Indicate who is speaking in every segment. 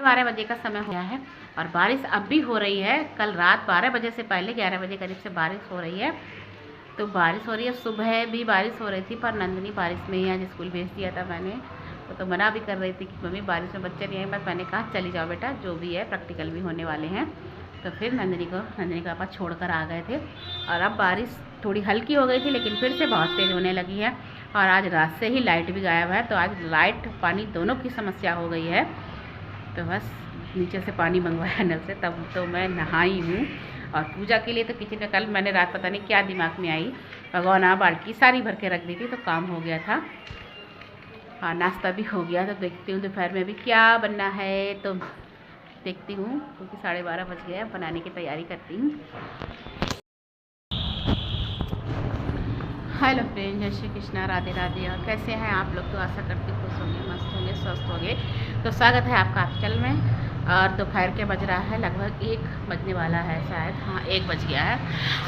Speaker 1: 12 बजे का समय हो गया है और बारिश अब भी हो रही है। कल रात 12 बजे से पहले 11 बजे करीब से बारिश हो रही है। तो बारिश हो रही है, सुबह भी बारिश हो रही थी, पर नंदनी बारिश में ही आज स्कूल भेज दिया था मैंने। तो मना भी कर रही थी कि मम्मी बारिश में बच्चे नहीं आए, बस मैंने कहा चली जाओ बेटा, जो भी है प्रैक्टिकल भी होने वाले हैं। तो फिर नंदनी के पापा छोड़ कर आ गए थे और अब बारिश थोड़ी हल्की हो गई थी, लेकिन फिर से बहुत तेज़ होने लगी है। और आज रात से ही लाइट भी गायब है, तो आज लाइट पानी दोनों की समस्या हो गई है। तो बस नीचे से पानी मंगवाया नल से, तब तो मैं नहाई हूँ। और पूजा के लिए तो किचन में कल मैंने रात पता नहीं क्या दिमाग में आई, भगवाना बाल्टी सारी भर के रख दी थी, तो काम हो गया था। हाँ, नाश्ता भी हो गया। तो देखती हूँ दोपहर में भी क्या बनना है, तो देखती हूँ, क्योंकि 12:30 बज गए, बनाने की तैयारी करती हूँ। हेलो फ्रेंड, जय श्री कृष्णा, राधे राधे। और कैसे हैं आप लोग? तो आशा करती हूँ खुश होंगे, मस्त होंगे, स्वस्थ होंगे। तो स्वागत है आपका चैनल में। और दोपहर के बज रहा है लगभग 1 बजने वाला है शायद, हाँ 1 बज गया है।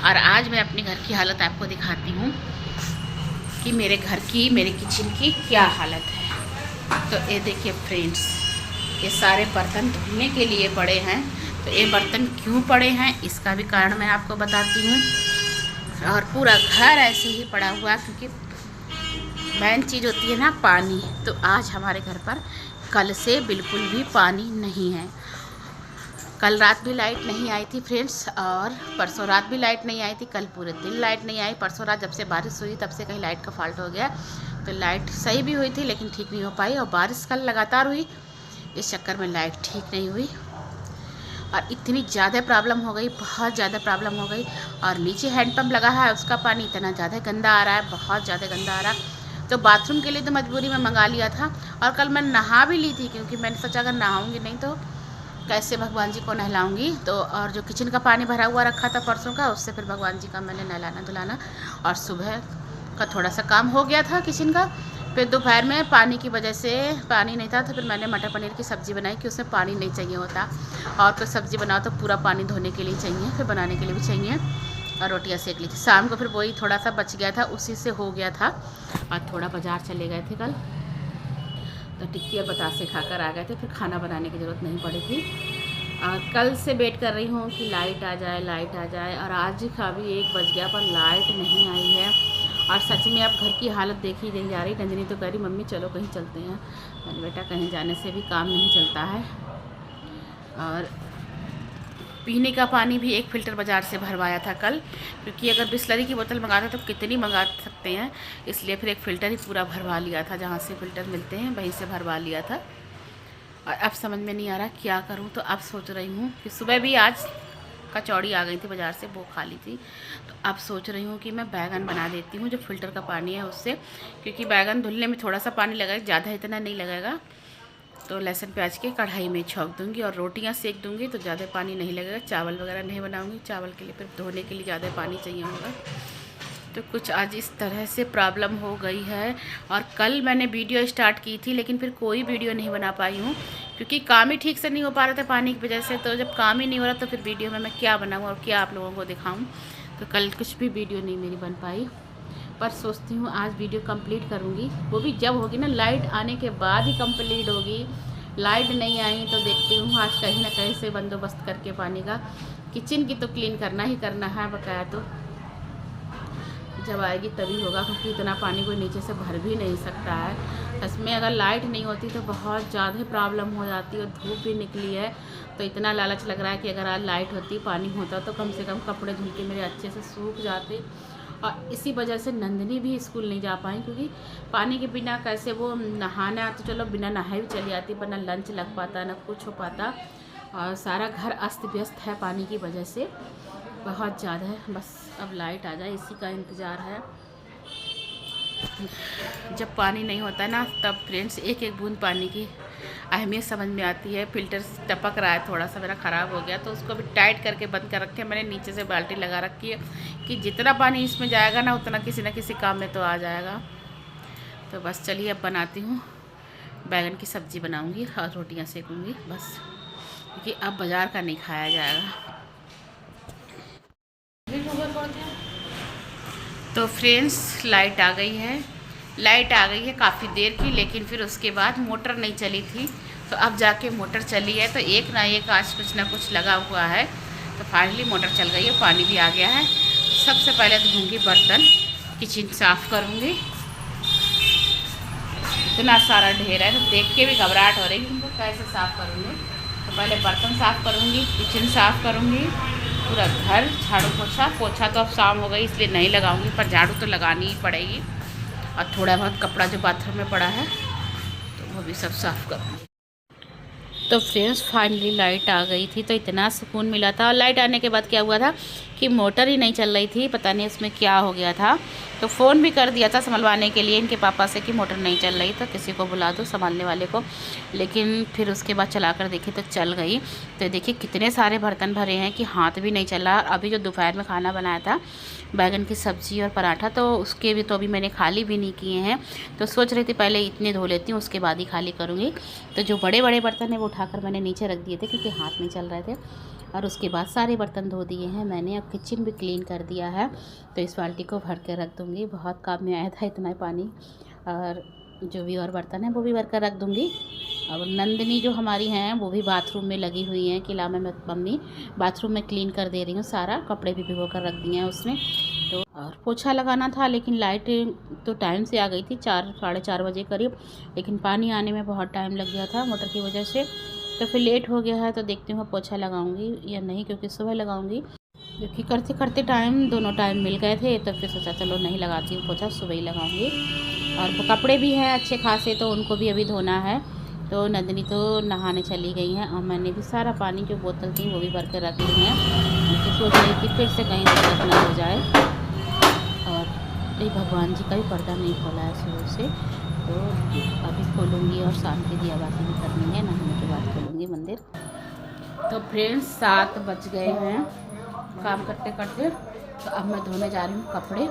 Speaker 1: और आज मैं अपने घर की हालत आपको दिखाती हूँ कि मेरे घर की, मेरे किचन की क्या हालत है। तो ये देखिए फ्रेंड्स, ये सारे बर्तन धोने के लिए पड़े हैं। तो ये बर्तन क्यों पड़े हैं इसका भी कारण मैं आपको बताती हूँ। और पूरा घर ऐसे ही पड़ा हुआ, क्योंकि मेन चीज़ होती है ना पानी। तो आज हमारे घर पर कल से बिल्कुल भी पानी नहीं है। कल रात भी लाइट नहीं आई थी फ्रेंड्स, और परसों रात भी लाइट नहीं आई थी। कल पूरे दिन लाइट नहीं आई। परसों रात जब से बारिश हुई तब से कहीं लाइट का फॉल्ट हो गया। तो लाइट सही भी हुई थी लेकिन ठीक नहीं हो पाई, और बारिश कल लगातार हुई, इस चक्कर में लाइट ठीक नहीं हुई। और इतनी ज़्यादा प्रॉब्लम हो गई, बहुत ज़्यादा प्रॉब्लम हो गई। और नीचे हैंडपम्प लगा है, उसका पानी इतना ज़्यादा गंदा आ रहा है, बहुत ज़्यादा गंदा आ रहा है। तो बाथरूम के लिए तो मजबूरी में मंगा लिया था। और कल मैं नहा भी ली थी, क्योंकि मैंने सोचा अगर नहाऊंगी नहीं तो कैसे भगवान जी को नहलाऊंगी। तो और जो किचन का पानी भरा हुआ रखा था परसों का, उससे फिर भगवान जी का मैंने नहलाना धुलाना। और सुबह का थोड़ा सा काम हो गया था किचन का। फिर दोपहर में पानी की वजह से पानी नहीं था, तो फिर मैंने मटर पनीर की सब्ज़ी बनाई कि उसमें पानी नहीं चाहिए होता। और कोई सब्ज़ी बनाओ तो पूरा पानी धोने के लिए चाहिए, फिर बनाने के लिए भी चाहिए। और रोटियां सेक ली थी शाम को, फिर वही थोड़ा सा बच गया था, उसी से हो गया था। और थोड़ा बाज़ार चले गए थे कल, तो टिक्की और बतासे खाकर आ गए थे, फिर खाना बनाने की ज़रूरत नहीं पड़ी थी। और कल से वेट कर रही हूँ कि लाइट आ जाए, लाइट आ जाए। और आज का भी 1 बज गया पर लाइट नहीं आई है। और सच में अब घर की हालत देखी नहीं जा रही। नंदिनी तो कह रही मम्मी चलो कहीं चलते हैं। मैंने बेटा कहीं जाने से भी काम नहीं चलता है। और पीने का पानी भी 1 फ़िल्टर बाज़ार से भरवाया था कल, क्योंकि अगर बिस्लरी की बोतल मंगाते तो कितनी मंगा सकते हैं, इसलिए फिर 1 फ़िल्टर ही पूरा भरवा लिया था, जहाँ से फ़िल्टर मिलते हैं वहीं से भरवा लिया था। और अब समझ में नहीं आ रहा क्या करूं। तो अब सोच रही हूं कि सुबह भी आज कचौड़ी आ गई थी बाज़ार से, वो खा ली थी। तो अब सोच रही हूं कि मैं बैगन बना देती हूं जो फ़िल्टर का पानी है उससे, क्योंकि बैगन धुलने में थोड़ा सा पानी लगेगा, ज़्यादा इतना नहीं लगेगा। तो लहसुन प्याज के कढ़ाई में छौंक दूँगी और रोटियाँ सेक दूँगी, तो ज़्यादा पानी नहीं लगेगा। चावल वगैरह नहीं बनाऊँगी, चावल के लिए फिर धोने के लिए ज़्यादा पानी चाहिए होगा। तो कुछ आज इस तरह से प्रॉब्लम हो गई है। और कल मैंने वीडियो स्टार्ट की थी, लेकिन फिर कोई वीडियो नहीं बना पाई हूँ, क्योंकि काम ही ठीक से नहीं हो पा रहा था पानी की वजह से। तो जब काम ही नहीं हो रहा तो फिर वीडियो में मैं क्या बनाऊँ और क्या आप लोगों को दिखाऊँ। तो कल कुछ भी वीडियो नहीं मेरी बन पाई, पर सोचती हूँ आज वीडियो कंप्लीट करूँगी। वो भी जब होगी ना, लाइट आने के बाद ही कंप्लीट होगी। लाइट नहीं आई तो देखती हूँ आज कहीं ना कहीं से बंदोबस्त करके पानी का। किचन की तो क्लीन करना ही करना है बकाया, तो जब आएगी तभी होगा, क्योंकि इतना पानी कोई नीचे से भर भी नहीं सकता है। इसमें अगर लाइट नहीं होती तो बहुत ज़्यादा प्रॉब्लम हो जाती है। और धूप भी निकली है, तो इतना लालच लग रहा है कि अगर आज लाइट होती, पानी होता, तो कम से कम कपड़े धुल के मेरे अच्छे से सूख जाते। और इसी वजह से नंदिनी भी स्कूल नहीं जा पाई, क्योंकि पानी के बिना कैसे वो नहाना, तो चलो बिना नहाए भी चली आती, पर ना लंच लग पाता ना कुछ हो पाता। और सारा घर अस्त व्यस्त है पानी की वजह से, बहुत ज़्यादा है। बस अब लाइट आ जाए इसी का इंतज़ार है। जब पानी नहीं होता ना, तब फ्रेंड्स एक एक बूंद पानी की अहमियत समझ में आती है। फ़िल्टर टपक रहा है, थोड़ा सा मेरा ख़राब हो गया, तो उसको भी टाइट करके बंद कर रखे। मैंने नीचे से बाल्टी लगा रखी है कि जितना पानी इसमें जाएगा ना, उतना किसी न किसी काम में तो आ जाएगा। तो बस चलिए अब बनाती हूँ, बैगन की सब्ज़ी बनाऊँगी और रोटियाँ सेकूँगी बस, क्योंकि अब बाज़ार का नहीं खाया जाएगा। तो फ्रेंड्स लाइट आ गई है, लाइट आ गई है काफ़ी देर की, लेकिन फिर उसके बाद मोटर नहीं चली थी। तो अब जाके मोटर चली है, तो एक ना एक आज कुछ ना कुछ लगा हुआ है। तो फाइनली मोटर चल गई है, पानी भी आ गया है। सबसे पहले धोऊंगी बर्तन, किचन साफ़ करूँगी। इतना सारा ढेर है तो देख के भी घबराहट हो रही है उनको कैसे साफ़ करूँगी। तो पहले बर्तन साफ़ करूँगी, किचन साफ़ करूँगी, पूरा घर झाड़ू पोछा तो अब शाम हो गई इसलिए नहीं लगाऊंगी, पर झाड़ू तो लगानी ही पड़ेगी। और थोड़ा बहुत कपड़ा जो बाथरूम में पड़ा है तो वो भी सब साफ़ करूँगी। तो फ्रेंड्स फाइनली लाइट आ गई थी, तो इतना सुकून मिला था। और लाइट आने के बाद क्या हुआ था कि मोटर ही नहीं चल रही थी, पता नहीं उसमें क्या हो गया था। तो फ़ोन भी कर दिया था संभलवाने के लिए इनके पापा से कि मोटर नहीं चल रही, तो किसी को बुला दो संभालने वाले को। लेकिन फिर उसके बाद चला कर देखी तो चल गई। तो देखिए कितने सारे बर्तन भरे हैं कि हाथ भी नहीं चला। अभी जो दोपहर में खाना बनाया था बैगन की सब्ज़ी और पराठा, तो उसके भी तो अभी मैंने खाली भी नहीं किए हैं। तो सोच रही थी पहले इतने धो लेती हूँ, उसके बाद ही खाली करूँगी। तो जो बड़े बड़े बर्तन हैं वो उठाकर मैंने नीचे रख दिए थे क्योंकि हाथ नहीं चल रहे थे। और उसके बाद सारे बर्तन धो दिए हैं मैंने। अब किचन भी क्लीन कर दिया है, तो इस बाल्टी को भर के रख दूँगी। बहुत काम में आया था इतना पानी। और जो भी और बर्तन है वो भी भर कर रख दूँगी। और नंदिनी जो हमारी हैं वो भी बाथरूम में लगी हुई हैं कि ला मैं मम्मी बाथरूम में क्लीन कर दे रही हूँ सारा। कपड़े भी भिगो कर रख दिए हैं उसने। तो और पोछा लगाना था, लेकिन लाइट तो टाइम से आ गई थी 4 साढ़े 4 बजे करीब, लेकिन पानी आने में बहुत टाइम लग गया था मोटर की वजह से। तो फिर लेट हो गया है, तो देखती हूँ पोछा लगाऊंगी या नहीं, क्योंकि सुबह लगाऊंगी, क्योंकि करते करते दोनों टाइम मिल गए थे। तो फिर सोचा चलो नहीं लगाती हूँ पोछा, सुबह ही लगाऊंगी। और वो कपड़े भी हैं अच्छे खासे, तो उनको भी अभी धोना है। तो नंदिनी तो नहाने चली गई हैं और मैंने भी सारा पानी जो बोतल थी वो भी भर कर रख ली हैं। तो सोच रही थी फिर से कहीं दिक्कत ना हो जाए। और ये भगवान जी का भी पर्दा नहीं खोला है शुरू से, तो अभी खोलूँगी। और शाम की दिया बाती भी करनी है, नहाने के बाद खोलूँगी मंदिर। तो फ्रेंड्स 7 बज गए हैं काम करते करते। तो अब मैं धोने जा रही हूँ कपड़े,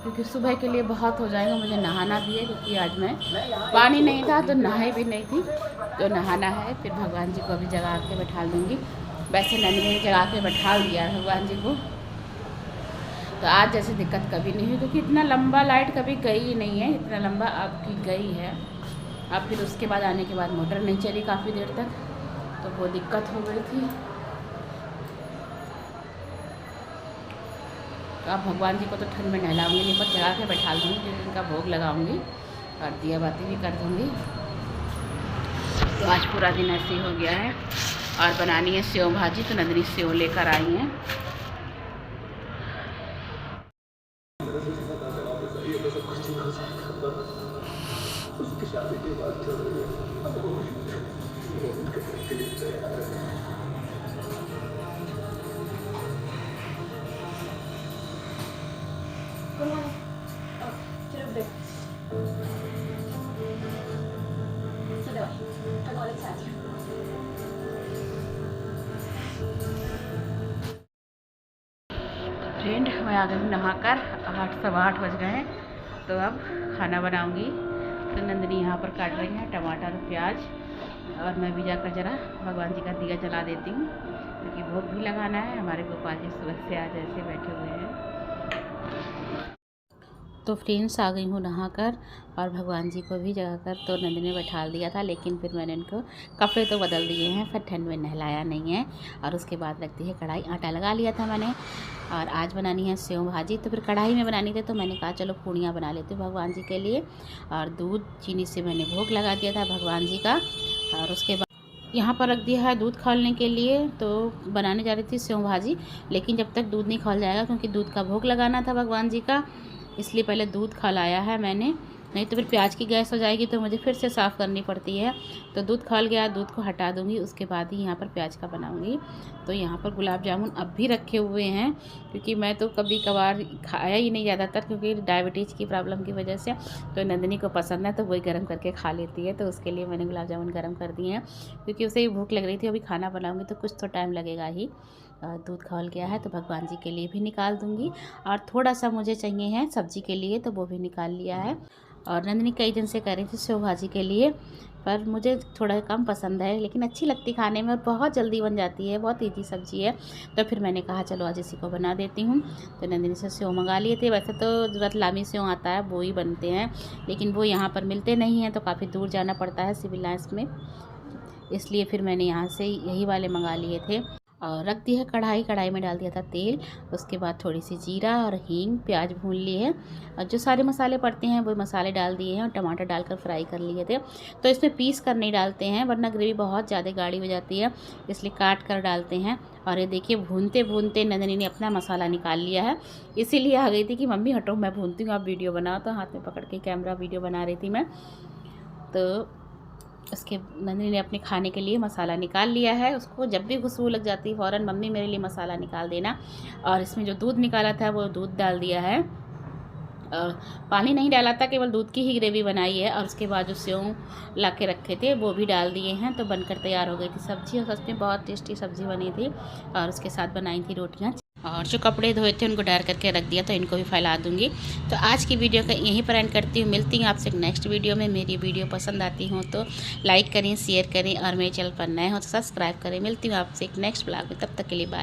Speaker 1: क्योंकि सुबह के लिए बहुत हो जाएगा। मुझे नहाना भी है, क्योंकि आज मैं पानी नहीं था तो नहाई भी नहीं थी, तो नहाना है। फिर भगवान जी को अभी जगा के बैठा दूँगी। वैसे नंदिनी ने जगा के बैठा दिया है भगवान जी को। तो आज जैसे दिक्कत कभी नहीं हुई, क्योंकि इतना लंबा लाइट कभी गई ही नहीं है, इतना लंबा अब की गई है। अब फिर उसके बाद आने के बाद मोटर नहीं चली काफ़ी देर तक, तो वो दिक्कत हो गई थी। तो अब भगवान जी को तो ठंड में नहलाऊंगी नहीं, पर जगा के बैठा दूँगी, फिर इनका भोग लगाऊंगी और दिया बाती भी कर दूँगी। तो आज पूरा दिन ऐसे ही हो गया है। और बनानी है सेव भाजी, तो नंदिनी सेव लेकर आई हैं। फ्रेंड मैं आ गई हूँ नहाकर, 8 सवा 8 बज गए हैं। तो अब खाना बनाऊंगी। तो नंदिनी यहाँ पर काट रही है टमाटर और प्याज, और मैं भी जाकर ज़रा भगवान जी का दिया जला देती हूँ, क्योंकि भोग भी लगाना है। हमारे गोपाल जी सुबह से आज ऐसे बैठे हुए हैं। तो फ्रेंड्स आ गई हूँ नहाकर और भगवान जी को भी जगाकर तो नंदिनी ने बैठा दिया था, लेकिन फिर मैंने उनको कपड़े तो बदल दिए हैं, फिर ठंड में नहलाया नहीं है। और उसके बाद रखती है कढ़ाई, आटा लगा लिया था मैंने। और आज बनानी है सेव भाजी, तो फिर कढ़ाई में बनानी थी, तो मैंने कहा चलो पूड़ियाँ बना लेती हूँ भगवान जी के लिए। और दूध चीनी से मैंने भोग लगा दिया था भगवान जी का। और उसके बाद यहाँ पर रख दिया है दूध खौलने के लिए। तो बनाने जा रही थी सेव भाजी, लेकिन जब तक दूध नहीं खौल जाएगा, क्योंकि दूध का भोग लगाना था भगवान जी का, इसलिए पहले दूध खौलाया है मैंने। नहीं तो फिर प्याज की गैस हो जाएगी, तो मुझे फिर से साफ़ करनी पड़ती है। तो दूध खौल गया, दूध को हटा दूँगी, उसके बाद ही यहाँ पर प्याज का बनाऊँगी। तो यहाँ पर गुलाब जामुन अब भी रखे हुए हैं, क्योंकि मैं तो कभी कभार खाया ही नहीं ज़्यादातर, क्योंकि डायबिटीज़ की प्रॉब्लम की वजह से। तो नंदिनी को पसंद है, तो वही गर्म करके खा लेती है। तो उसके लिए मैंने गुलाब जामुन गर्म कर दिए हैं, क्योंकि उसे ही भूख लग रही थी। अभी खाना बनाऊँगी तो कुछ तो टाइम लगेगा ही। दूध खौल गया है, तो भगवान जी के लिए भी निकाल दूँगी। और थोड़ा सा मुझे चाहिए है सब्ज़ी के लिए, तो वो भी निकाल लिया है। और नंदिनी कई दिन से कर रही थी सेव भाजी के लिए, पर मुझे थोड़ा कम पसंद है, लेकिन अच्छी लगती खाने में और बहुत जल्दी बन जाती है, बहुत ईजी सब्ज़ी है। तो फिर मैंने कहा चलो आज इसी को बना देती हूँ। तो नंदिनी से सेव मंगा लिए थे। वैसे तो रतलामी सेव आता है वो ही बनते हैं, लेकिन वो यहाँ पर मिलते नहीं हैं, तो काफ़ी दूर जाना पड़ता है सिविल लाइन्स में। इसलिए फिर मैंने यहाँ से यही वाले मंगा लिए थे। और रख दिया है कढ़ाई में डाल दिया था तेल, उसके बाद थोड़ी सी जीरा और हींग, प्याज भून लिए हैं और जो सारे मसाले पड़ते हैं वो मसाले डाल दिए हैं और टमाटर डालकर फ्राई कर लिए थे। तो इसमें पीस कर नहीं डालते हैं वरना ग्रेवी बहुत ज़्यादा गाढ़ी हो जाती है, इसलिए काट कर डालते हैं। और ये देखिए भूनते भूनते नंदिनी ने अपना मसाला निकाल लिया है, इसीलिए आ गई थी कि मम्मी हटो मैं भूनती हूँ, आप वीडियो बनाओ। तो हाथ में पकड़ के कैमरा वीडियो बना रही थी मैं। तो उसके नंदिनी ने अपने खाने के लिए मसाला निकाल लिया है। उसको जब भी खुशबू लग जाती है फ़ौरन मम्मी मेरे लिए मसाला निकाल देना। और इसमें जो दूध निकाला था वो दूध डाल दिया है, पानी नहीं डाला था, केवल दूध की ही ग्रेवी बनाई है। और उसके बाद जो सेव ला के रखे थे वो भी डाल दिए हैं। तो बनकर तैयार हो गई थी सब्ज़ी, और सच में बहुत टेस्टी सब्ज़ी बनी थी। और उसके साथ बनाई थी रोटियाँ। और जो कपड़े धोए थे उनको डाल करके रख दिया, तो इनको भी फैला दूंगी। तो आज की वीडियो का यहीं पर एंड करती हूँ। मिलती हूँ आपसे नेक्स्ट वीडियो में। मेरी वीडियो पसंद आती हो तो लाइक करें, शेयर करें और मेरे चैनल पर नए हो तो सब्सक्राइब करें। मिलती हूँ आपसे एक नेक्स्ट ब्लॉग में, तब तक के लिए बाय।